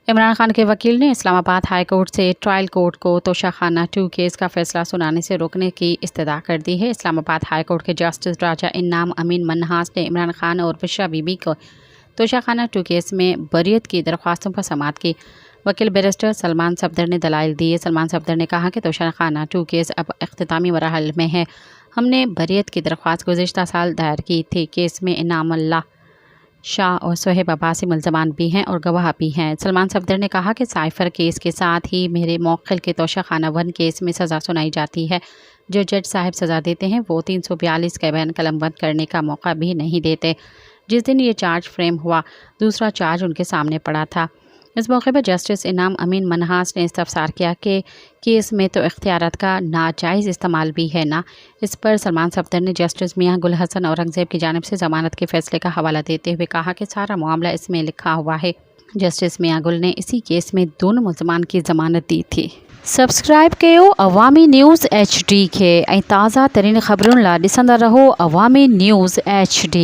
इमरान खान के वकील ने इस्लामाबाद हाई कोर्ट से ट्रायल कोर्ट को तोशाखाना 2 केस का फैसला सुनाने से रोकने की इस्तदा कर दी है। इस्लामाबाद हाई कोर्ट के जस्टिस राजा इनाम अमीन मन्हास ने इमरान खान और बिशरा बीबी को तोशाखाना 2 केस में बरियत की दरख्वास्तों पर समाअत की। वकील बैरिस्टर सलमान सफदर ने दलाइल दिए। सलमान सफदर ने कहा कि तोशाखाना 2 केस अब इख्तितामी मराहल में है। हमने बरियत की दरख्वास्त गुज़िश्ता साल दायर की थी। केस में इनामुल्लाह शाह और सोहेब अब्बासी मुल्ज़मान भी हैं और गवाह भी हैं। सलमान सफदर ने कहा कि साइफ़र केस के साथ ही मेरे मौक्किल के तोशाखाना 1 केस में सज़ा सुनाई जाती है। जो जज साहब सज़ा देते हैं वो 342 का बयान कलमबंद करने का मौका भी नहीं देते। जिस दिन ये चार्ज फ्रेम हुआ दूसरा चार्ज उनके सामने पड़ा था। इस मौके पर जस्टिस इनाम अमीन मन्हास ने इस्तफसार किया कि केस में तो इख्तियारात का नाजायज़ इस्तेमाल भी है ना। इस पर सलमान सफदर ने जस्टिस मियां गुल हसन औरंगज़ेब की जानिब से ज़मानत के फ़ैसले का हवाला देते हुए कहा कि सारा मामला इसमें लिखा हुआ है। जस्टिस मियां गुल ने इसी केस में दोनों मुल्ज़मान की ज़मानत दी थी। सब्सक्राइब कयो अवामी न्यूज़ HD के ताज़ा तरीन ख़बरुन ला ॾिसंदा रहो अवामी न्यूज़ HD।